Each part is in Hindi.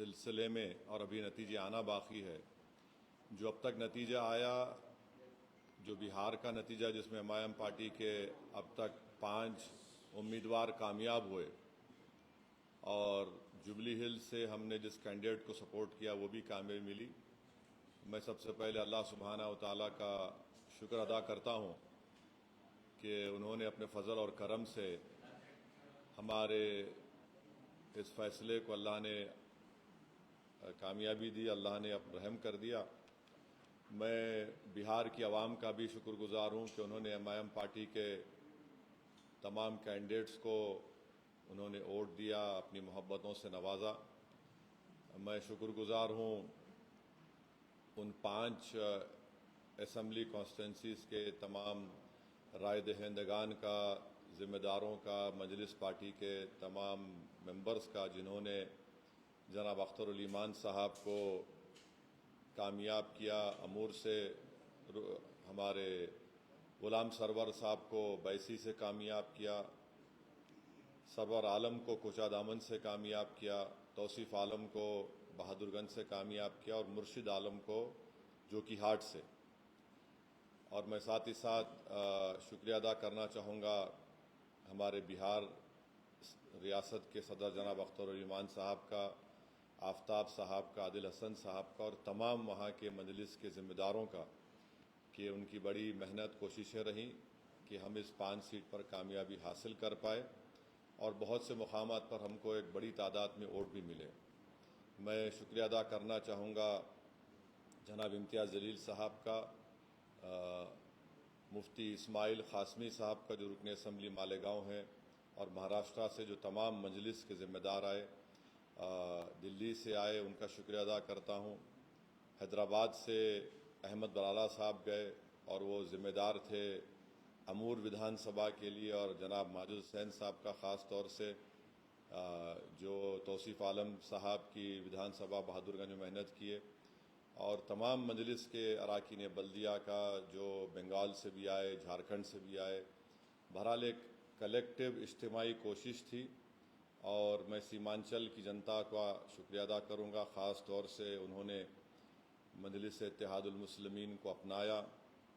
सिलसिले में और अभी नतीजे आना बाकी है। जो अब तक नतीजा आया, जो बिहार का नतीजा जिसमें एमआईएम पार्टी के अब तक 5 उम्मीदवार कामयाब हुए और जुबली हिल से हमने जिस कैंडिडेट को सपोर्ट किया वो भी कामयाबी मिली। मैं सबसे पहले अल्लाह सुब्हानहू व तआला का शुक्र अदा करता हूँ कि उन्होंने अपने फजल और करम से हमारे इस फैसले को अल्लाह ने कामयाबी दी, अल्लाह ने अब रहम कर दिया। मैं बिहार की आवाम का भी शुक्रगुजार हूँ कि उन्होंने एमआईएम पार्टी के तमाम कैंडिडेट्स को उन्होंने वोट दिया, अपनी मोहब्बतों से नवाजा। मैं शुक्रगुजार हूँ उन 5 असम्बली कॉन्स्टिट्यूंसीज़ के तमाम राय दहिंदगान का, ज़िम्मेदारों का, मजलिस पार्टी के तमाम मेंबर्स का, जिन्होंने जनाब अख्तर ईमान साहब को कामयाब किया। अमूर से हमारे गुलाम सरवर साहब को बैसी से कामयाब किया, सरवर आलम को कोचा दामन से कामयाब किया, तौसीफ़ आलम को बहादुरगंज से कामयाब किया और मुर्शिद आलम को जोकीहाट से। और मैं साथ ही साथ शुक्रिया अदा करना चाहूँगा हमारे बिहार रियासत के सदर जनाब अख्तर ईमान साहब का, आफ्ताब साहब का, आदिल हसन साहब का और तमाम वहाँ के मजलिस के ज़िम्मेदारों का कि उनकी बड़ी मेहनत कोशिशें रहीं कि हम इस 5 सीट पर कामयाबी हासिल कर पाए और बहुत से मुकामात पर हमको एक बड़ी तादाद में वोट भी मिले। मैं शुक्रिया अदा करना चाहूँगा जनाब इम्तियाज़ जलील साहब का, मुफ्ती इस्माइल क़ासमी साहब का जो रुकन असम्बली मालेगांव हैं, और महाराष्ट्र से जो तमाम मजलिस के ज़िम्मेदार आए, दिल्ली से आए, उनका शुक्रिया अदा करता हूँ। हैदराबाद से अहमद बराला साहब गए और वो ज़िम्मेदार थे अमूर विधानसभा के लिए, और जनाब माजिद हुसैन साहब का ख़ास तौर से जो तौसीफ़ आलम साहब की विधानसभा बहादुरगंज में मेहनत किए, और तमाम मजलिस के अरकान बल्दिया का जो बंगाल से भी आए, झारखंड से भी आए। बहरहाल एक कलेक्टिव इज्तिमाई कोशिश थी और मैं सीमांचल की जनता का शुक्रिया अदा करूँगा। ख़ास तौर से उन्होंने मजलिस इत्तेहादुल मुस्लिमीन को अपनाया,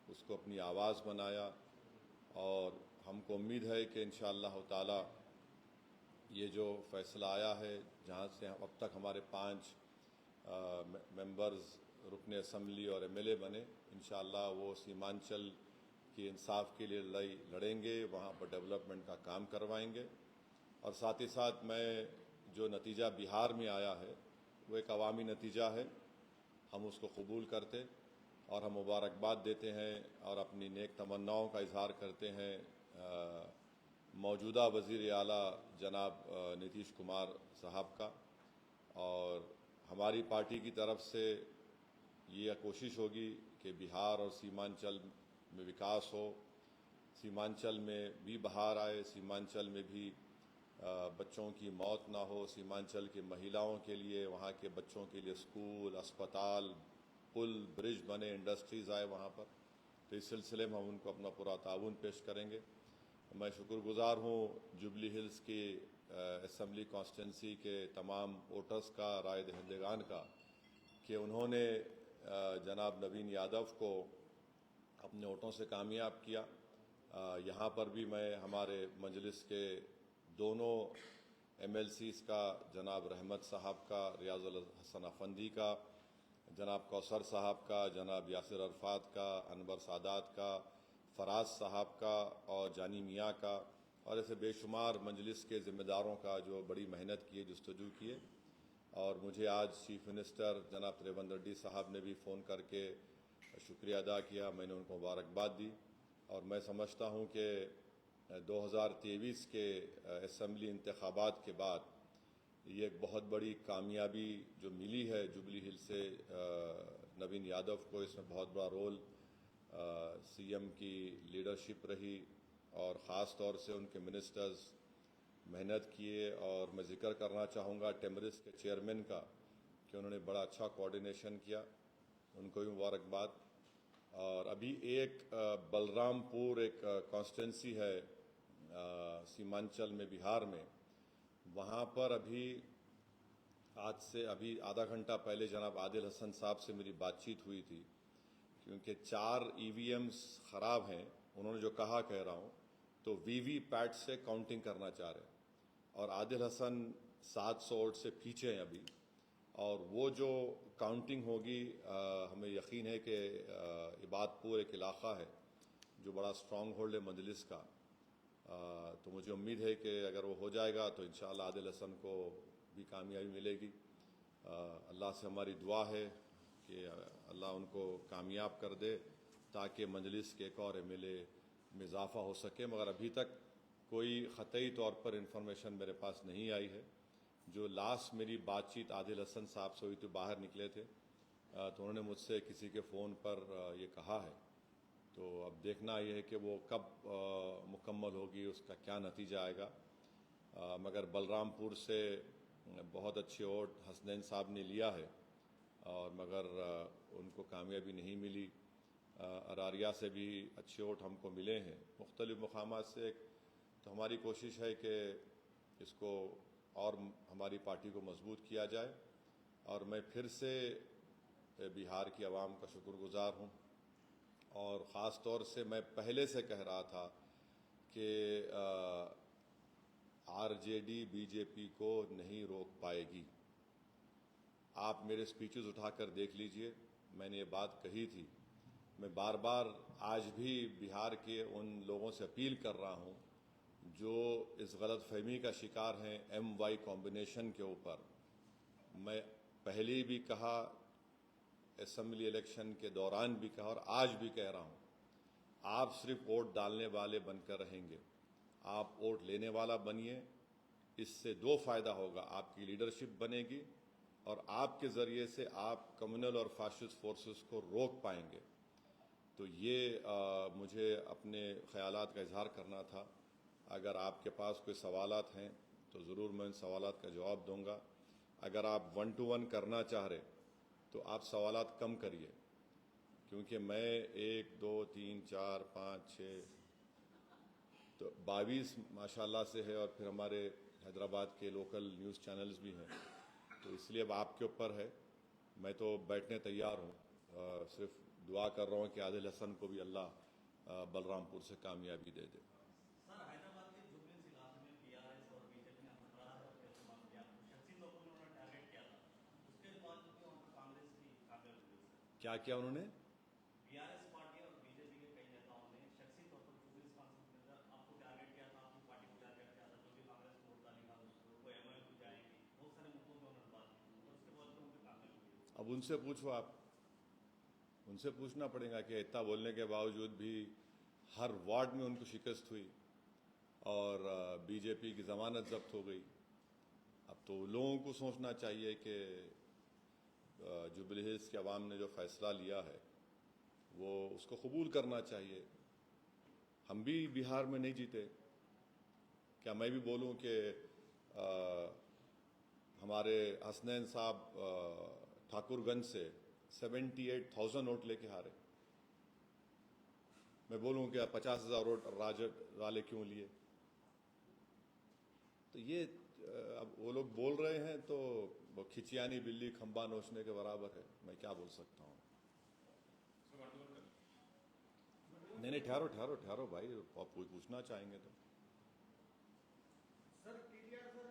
उसको अपनी आवाज़ बनाया और हमको उम्मीद है कि इंशाअल्लाह ताला ये जो फ़ैसला आया है, जहाँ से अब तक हमारे 5 मेंबर्स रुकने असम्बली और एमएलए बने, इंशाअल्लाह वो सीमांचल की इंसाफ के लिए लड़ाई लड़ेंगे, वहाँ पर डेवलपमेंट का काम करवाएंगे। और साथ ही साथ मैं जो नतीजा बिहार में आया है वो एक अवामी नतीजा है, हम उसको कबूल करते और हम मुबारकबाद देते हैं और अपनी नेक तमन्नाओं का इजहार करते हैं मौजूदा वज़ीर आला जनाब नीतीश कुमार साहब का। और हमारी पार्टी की तरफ से ये कोशिश होगी कि बिहार और सीमांचल में विकास हो, सीमांचल में भी बहार आए, सीमांचल में भी बच्चों की मौत ना हो, सीमांचल की महिलाओं के लिए, वहाँ के बच्चों के लिए स्कूल, अस्पताल, पुल, ब्रिज बने, इंडस्ट्रीज़ आए वहाँ पर। तो इस सिलसिले में हम उनको अपना पूरा ताउन पेश करेंगे। मैं शुक्रगुजार हूँ जुबली हिल्स की असम्बली कॉन्स्टिट्यूंसी के तमाम वोटर्स का, राय दहिंदगान का, कि उन्होंने जनाब नवीन यादव को अपने वोटों से कामयाब किया। यहाँ पर भी मैं हमारे मजलिस के दोनों एमएलसीज़ का, जनाब रहमत साहब का, रियाजुल हसन अफंदी का, जनाब कौसर साहब का, जनाब यासिर अरफात का, अनवर सादात का, फराज साहब का और जानी मियाँ का, और ऐसे बेशुमार मजलिस के ज़िम्मेदारों का जो बड़ी मेहनत किए, जस्तजू किए। और मुझे आज चीफ मिनिस्टर जनाब रेवंत रेड्डी साहब ने भी फ़ोन करके शुक्रिया अदा किया, मैंने उनको मुबारकबाद दी। और मैं समझता हूँ कि 2023 के असम्बली इंतखाबात के बाद ये एक बहुत बड़ी कामयाबी जो मिली है जुबली हिल से नवीन यादव को, इसमें बहुत बड़ा रोल सीएम की लीडरशिप रही और ख़ास तौर से उनके मिनिस्टर्स मेहनत किए। और मैं ज़िक्र करना चाहूँगा टेमरिस के चेयरमैन का कि उन्होंने बड़ा अच्छा कोऑर्डिनेशन किया, उनको भी मुबारकबाद। और अभी एक बलरामपुर एक कॉन्स्टिट्यूंसी है सीमांचल में, बिहार में, वहाँ पर अभी आज से अभी आधा घंटा पहले जनाब आदिल हसन साहब से मेरी बातचीत हुई थी, क्योंकि 4 ईवीएम्स ख़राब हैं। उन्होंने जो कहा कह रहा हूँ, तो वीवीपैट से काउंटिंग करना चाह रहे हैं और आदिल हसन 700 वोट से पीछे हैं अभी। और वो जो काउंटिंग होगी, हमें यकीन है कि इबादपुर एक इलाका है जो बड़ा स्ट्रॉन्ग होल्ड है मजलिस का। तो मुझे उम्मीद है कि अगर वो हो जाएगा तो इंशाअल्लाह आदिल हसन को भी कामयाबी मिलेगी। अल्लाह से हमारी दुआ है कि अल्लाह उनको कामयाब कर दे ताकि मजलिस के एक और एमएलए में इजाफा हो सके। मगर अभी तक कोई ख़तई तौर पर इंफॉर्मेशन मेरे पास नहीं आई है। जो लास्ट मेरी बातचीत आदिल हसन साहब से हुई तो बाहर निकले थे, तो उन्होंने मुझसे किसी के फ़ोन पर ये कहा है। तो अब देखना यह है कि वो कब मुकम्मल होगी, उसका क्या नतीजा आएगा। मगर बलरामपुर से बहुत अच्छे वोट हसनैन साहब ने लिया है और मगर उनको कामयाबी नहीं मिली। अरारिया से भी अच्छे वोट हमको मिले हैं मुख्तलिफ़ मकामात से। तो हमारी कोशिश है कि इसको और हमारी पार्टी को मजबूत किया जाए। और मैं फिर से बिहार की आवाम का शुक्रगुजार हूँ और ख़ास तौर से मैं पहले से कह रहा था कि आरजेडी बीजेपी को नहीं रोक पाएगी। आप मेरे स्पीचेस उठाकर देख लीजिए, मैंने ये बात कही थी। मैं बार बार आज भी बिहार के उन लोगों से अपील कर रहा हूँ जो इस गलत फहमी का शिकार हैं MY कॉम्बिनेशन के ऊपर। मैं पहले भी कहा, असेंबली इलेक्शन के दौरान भी कहा और आज भी कह रहा हूँ, आप सिर्फ वोट डालने वाले बनकर रहेंगे, आप वोट लेने वाला बनिए। इससे 2 फ़ायदा होगा, आपकी लीडरशिप बनेगी और आपके ज़रिए से आप कम्युनल और फाशिस्ट फोर्सेस को रोक पाएंगे। तो ये मुझे अपने ख़यालात का इजहार करना था। अगर आपके पास कोई सवालात हैं तो ज़रूर मैं उन सवालात का जवाब दूंगा। अगर आप 1 to 1 करना चाह रहे तो आप सवालात कम करिए, क्योंकि मैं 1 2 3 4 5 6 तो 22 माशाल्लाह से है और फिर हमारे हैदराबाद के लोकल न्यूज़ चैनल्स भी हैं। तो इसलिए अब आपके ऊपर है। मैं तो बैठने तैयार हूँ, सिर्फ दुआ कर रहा हूँ कि आदिल हसन को भी अल्लाह बलरामपुर से कामयाबी दे दे। सर, हैदराबाद के जुबली इलाके में बीआरएस और बीजेपी ने हमला कराया और फिर तमाम किया, शख्सी लोगों ने उन्हें टारगेट किया था। उसके बाद जो वहाँ पर कांग्रेस की कामयाबी हुई सर। क्या किया उन्होंने? बीआरएस पार्टी और बीजेपी के कई नेताओं ने शख्सी तौर पर जुबली कांग्रेस के अंदर आपको टारगेट किया था, आपकी पार्टी को टारगेट किया था, जो भी कांग्रेस को वोट डालेगा वो एमआईएम को जाएगी। बहुत सारे मुद्दों पर उन्होंने बात की और उसके बाद में उनकी कामयाबी हुई। अब उनसे पूछो, आप उनसे पूछना पड़ेगा कि इतना बोलने के बावजूद भी हर वार्ड में उनको शिकस्त हुई और बीजेपी की ज़मानत जब्त हो गई। अब तो लोगों को सोचना चाहिए कि जुबली हिल्स के अवाम ने जो फ़ैसला लिया है वो उसको कबूल करना चाहिए। हम भी बिहार में नहीं जीते। क्या मैं भी बोलूं कि हमारे हसनैन साहब ठाकुरगंज से 78,000 वोट लेके हारे? मैं बोलूं कि 50,000 वोट राजद वाले क्यों लिए? तो ये अब वो लोग बोल रहे हैं तो वो खिचियानी बिल्ली खंबा नोचने के बराबर है। मैं क्या बोल सकता हूँ? नहीं ठहरो ठहरो ठहरो भाई, आप पूछना चाहेंगे तो। सर, टीडीआर सर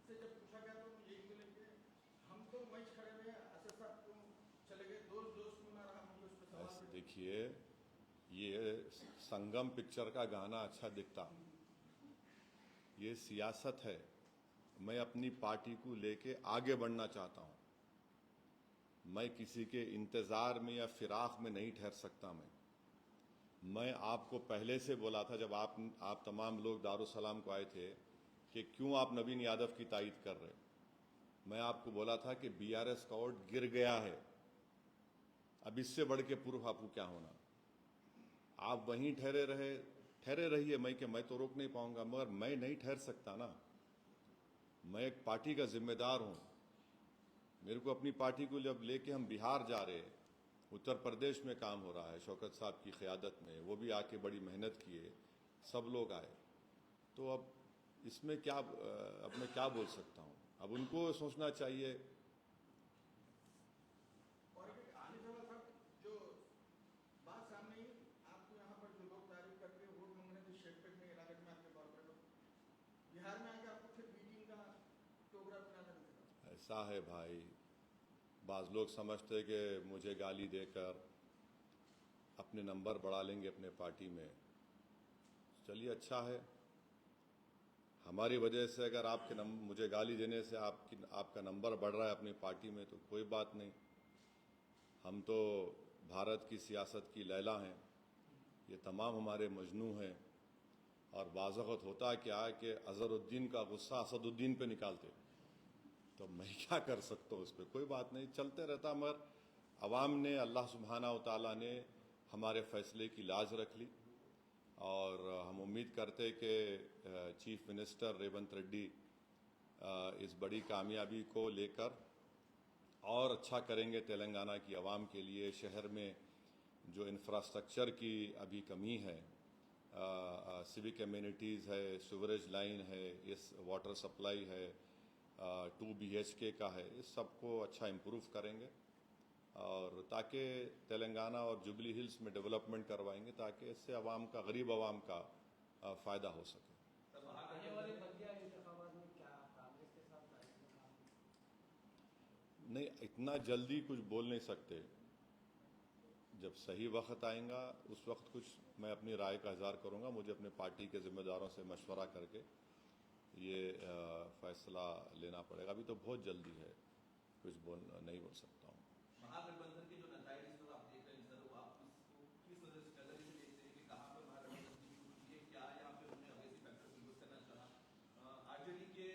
से जब पूछा गया तो यही बोले कि हम तो मैच खड़े में असद साहब तुम चले गए, दोस्त में ना रहा, हम उस पर सवाल। देखिए, ये संगम पिक्चर का गाना अच्छा दिखता, ये सियासत है। मैं अपनी पार्टी को लेके आगे बढ़ना चाहता हूं। मैं किसी के इंतजार में या फिराक में नहीं ठहर सकता। मैं आपको पहले से बोला था जब आप तमाम लोग दारुसलाम को आए थे कि क्यों आप नवीन यादव की तायद कर रहे। मैं आपको बोला था कि बीआरएस का वोट गिर गया है, अब इससे बढ़ के पूर्व आपको क्या होना। आप वहीं ठहरे रहिए। मैं तो रोक नहीं पाऊंगा, मगर मैं नहीं ठहर सकता ना। मैं एक पार्टी का जिम्मेदार हूं। मेरे को अपनी पार्टी को जब लेके हम बिहार जा रहे, उत्तर प्रदेश में काम हो रहा है शौकत साहब की क़यादत में, वो भी आके बड़ी मेहनत किए, सब लोग आए, तो अब इसमें क्या, अब मैं क्या बोल सकता हूँ। अब उनको सोचना चाहिए। और एक आने वाला था जो बात सामने ही आपको यहाँ पर जो लोग तारीफ करते हैं वोट मांगने के शेरपेट में इलाके में आपके कॉर्पोरेट बिहार में आके आपको फिर बीटिंग का प्रोग्राम बनाना दिखा। ऐसा है भाई, बाज़ लोग समझते हैं कि मुझे गाली देकर अपने नंबर बढ़ा लेंगे अपने पार्टी में। चलिए अच्छा है, हमारी वजह से अगर आपके मुझे गाली देने से आपका नंबर बढ़ रहा है अपनी पार्टी में तो कोई बात नहीं। हम तो भारत की सियासत की लैला हैं, ये तमाम हमारे मजनू हैं। और बाज़-वक़्त होता क्या है कि अज़हरुद्दीन का गुस्सा असदुद्दीन पे निकालते, तो मैं क्या कर सकता हूँ उस पर, कोई बात नहीं, चलते रहता। मगर अवाम ने, अल्लाह सुब्हानहू व तआला ने हमारे फ़ैसले की लाज रख ली और हम उम्मीद करते कि चीफ मिनिस्टर रेवंत रेड्डी इस बड़ी कामयाबी को लेकर और अच्छा करेंगे तेलंगाना की आवाम के लिए। शहर में जो इंफ्रास्ट्रक्चर की अभी कमी है, सिविक एमिनिटीज़ है, सीवरेज लाइन है, इस वाटर सप्लाई है, 2 BHK का है, इस सबको अच्छा इम्प्रूव करेंगे और ताकि तेलंगाना और जुबली हिल्स में डेवलपमेंट करवाएंगे ताकि इससे आवाम का, गरीब आवाम का फ़ायदा हो सके। आने वाले बल्दिया इंतखाबात में क्या कांग्रेस के साथ जाएगा? नहीं, इतना जल्दी कुछ बोल नहीं सकते। जब सही वक्त आएगा उस वक्त कुछ मैं अपनी राय का इज़हार करूंगा। मुझे अपने पार्टी के जिम्मेदारों से मशवरा करके ये फैसला लेना पड़ेगा। अभी तो बहुत जल्दी है, कुछ नहीं बोल सकता हूँ। महागठबंधन के जो नतीजे इस वक्त आप देख रहे हैं सर, वो आप किस नजरिए से देखते हैं कि कहाँ पर महागठबंधन की टूटी है, क्या यहाँ पे उन्होंने अवैसी फैक्टर यूज करना चाहा? आरजेडी के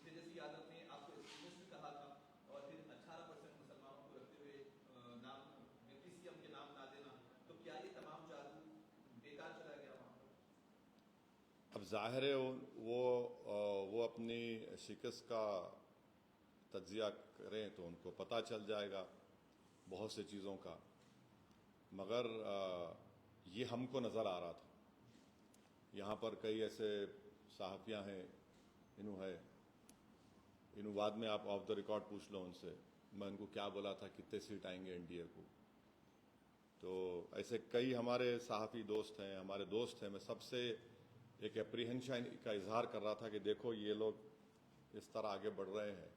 तेजस्वी यादव ने आपको एक्सट्रीमिस्ट भी कहा था और फिर 18% मुसलमानों को रखते हुए नाम PCM के नाम ना देना, तो क्या ये तमाम जादू बेकार चला गया वहाँ पर? अब जाहिर है वो अपनी शिकस्त का तज्जिया करें तो उनको पता चल जाएगा बहुत से चीज़ों का। मगर ये हमको नज़र आ रहा था, यहाँ पर कई ऐसे सहाफ़ियाँ हैं, इन्हों बाद में आप ऑफ द रिकॉर्ड पूछ लो उनसे, मैं उनको क्या बोला था, कितने सीट आएंगे NDA को। तो ऐसे कई हमारे सहाफ़ी दोस्त हैं, हमारे दोस्त हैं। मैं सबसे एक एप्रीहेंशन का इजहार कर रहा था कि देखो ये लोग इस तरह आगे बढ़ रहे हैं।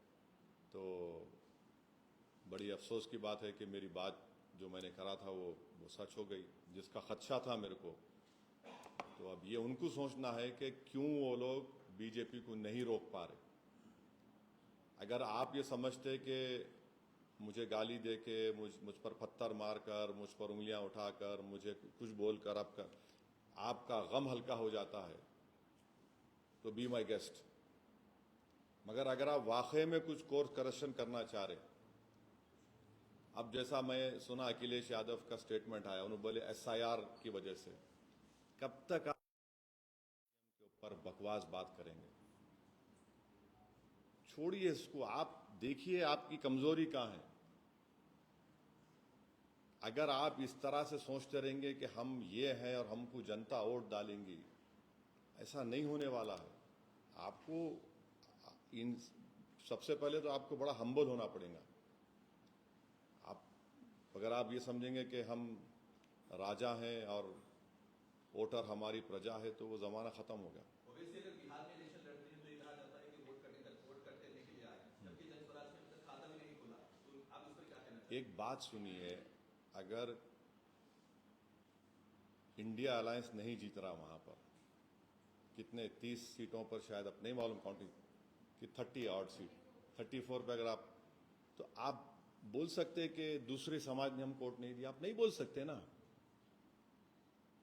तो बड़ी अफसोस की बात है कि मेरी बात जो मैंने करा था वो सच हो गई, जिसका खदशा था मेरे को। तो अब ये उनको सोचना है कि क्यों वो लोग बीजेपी को नहीं रोक पा रहे। अगर आप ये समझते कि मुझे गाली दे के, मुझ पर पत्थर मारकर, मुझ पर उंगलियां उठाकर, मुझे कुछ बोलकर आपका गम हल्का हो जाता है तो बी माई गेस्ट। मगर अगर आप वाकई में कुछ कोर्स करेक्शन करना चाह रहे, अब जैसा मैं सुना अखिलेश यादव का स्टेटमेंट आया, उन्होंने बोले SIR की वजह से, कब तक आप के ऊपर बकवास बात करेंगे? छोड़िए इसको, आप देखिए आपकी कमजोरी कहां है। अगर आप इस तरह से सोचते रहेंगे कि हम ये हैं और हमको जनता वोट डालेंगी, ऐसा नहीं होने वाला है। आपको सबसे पहले तो आपको बड़ा हम्बल होना पड़ेगा। अगर आप ये समझेंगे कि हम राजा हैं और वोटर हमारी प्रजा है तो वो ज़माना ख़त्म हो गया। ओवैसी अगर बिहार में इलेक्शन लड़ते हैं तो ये कहा जाता है कि वोट करने के लिए आए, जबकि जनस्वराज ने मतलब खाता भी नहीं खोला, तो आप इस पर क्या कहना चाहते हैं? एक बात सुनिए, अगर इंडिया अलायंस नहीं जीत रहा वहां पर, कितने 30 सीटों पर शायद, अब नहीं मालूम काउंटिंग कि 30 ऑड सीट, 34 पे अगर आप, तो आप बोल सकते कि दूसरे समाज ने हम वोट नहीं दिया? आप नहीं बोल सकते ना।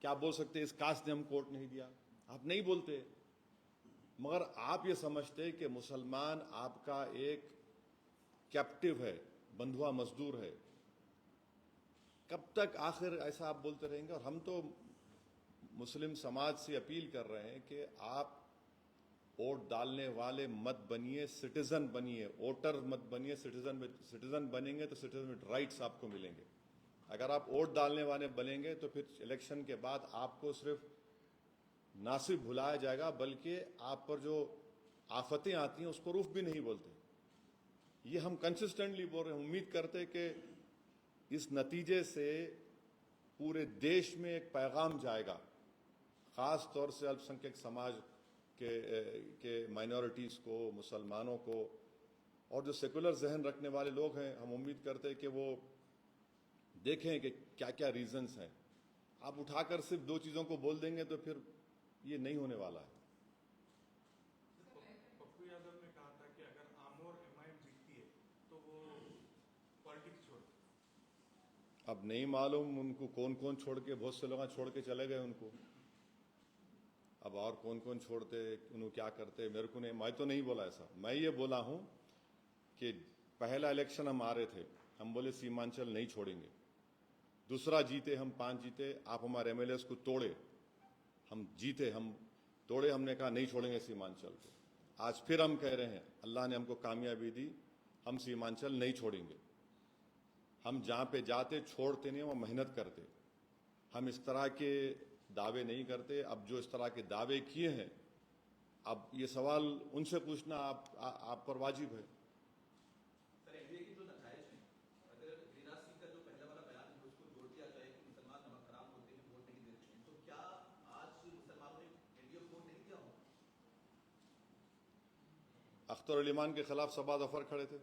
क्या आप बोल सकते इस कास्ट ने हम वोट नहीं दिया? आप नहीं बोलते। मगर आप ये समझते कि मुसलमान आपका एक कैप्टिव है, बंधुआ मजदूर है। कब तक आखिर ऐसा आप बोलते रहेंगे? और हम तो मुस्लिम समाज से अपील कर रहे हैं कि आप वोट डालने वाले मत बनिए, सिटीजन बनिए। वोटर मत बनिए, सिटीजन बनेंगे तो सिटीजन विद राइट्स आपको मिलेंगे। अगर आप वोट डालने वाले बनेंगे तो फिर इलेक्शन के बाद आपको सिर्फ ना सिर्फ भुलाया जाएगा बल्कि आप पर जो आफतें आती हैं उस पर उफ भी नहीं बोलते। ये हम कंसिस्टेंटली बोल रहे हैं। उम्मीद करते कि इस नतीजे से पूरे देश में एक पैगाम जाएगा, खास तौर से अल्पसंख्यक समाज के माइनॉरिटीज़ को, मुसलमानों को, और जो सेकुलर जहन रखने वाले लोग हैं, हम उम्मीद करते हैं कि वो देखें कि क्या क्या रीजंस हैं। आप उठाकर सिर्फ दो चीज़ों को बोल देंगे तो फिर ये नहीं होने वाला है। पप्पू यादव ने कहा था कि अगर आमोर एमआईएम जीतती है तो वो पॉलिटिक्स छोड़। अब नहीं मालूम उनको कौन कौन छोड़ के, बहुत से लोग छोड़ के चले गए उनको। अब और कौन कौन छोड़ते, उन्होंने क्या करते, मेरे को नहीं, मैं तो नहीं बोला ऐसा। मैं ये बोला हूं कि पहला इलेक्शन हम आ रहे थे, हम बोले सीमांचल नहीं छोड़ेंगे। दूसरा जीते, हम 5 जीते, आप हमारे एमएलए को तोड़े, हम जीते, हम तोड़े, हमने कहा नहीं छोड़ेंगे सीमांचल को। आज फिर हम कह रहे हैं, अल्लाह ने हमको कामयाबी दी, हम सीमांचल नहीं छोड़ेंगे। हम जहां पे जाते छोड़ते नहीं, वो मेहनत करते। हम इस तरह के दावे नहीं करते। अब जो इस तरह के दावे किए हैं, अब ये सवाल उनसे पूछना आप पर वाजिब है। सर एनडीए की जो नतज है, अगर गिरिराज सिंह का जो पहला वाला बयान है उसको जोड़ दिया जाए कि मुसलमान नमक हराम होते हैं, वोट नहीं देते हैं, तो क्या आज मुसलमानों ने एनडीए को वोट नहीं दिया हो? अख्तर अली मान के खिलाफ सबा जफर खड़े थे,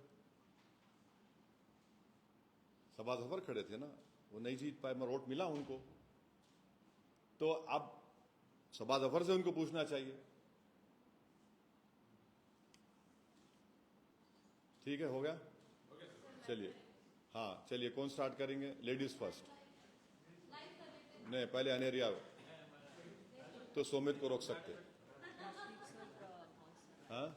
सबा जफर खड़े थे ना, वो नहीं जीत पाए, मगर वोट मिला उनको। तो अब सबा जफर से उनको पूछना चाहिए। ठीक है, हो गया, चलिए। हाँ चलिए, कौन स्टार्ट करेंगे? Ladies first. नहीं, पहले अनेरिया, तो सोमित को रोक सकते। हाँ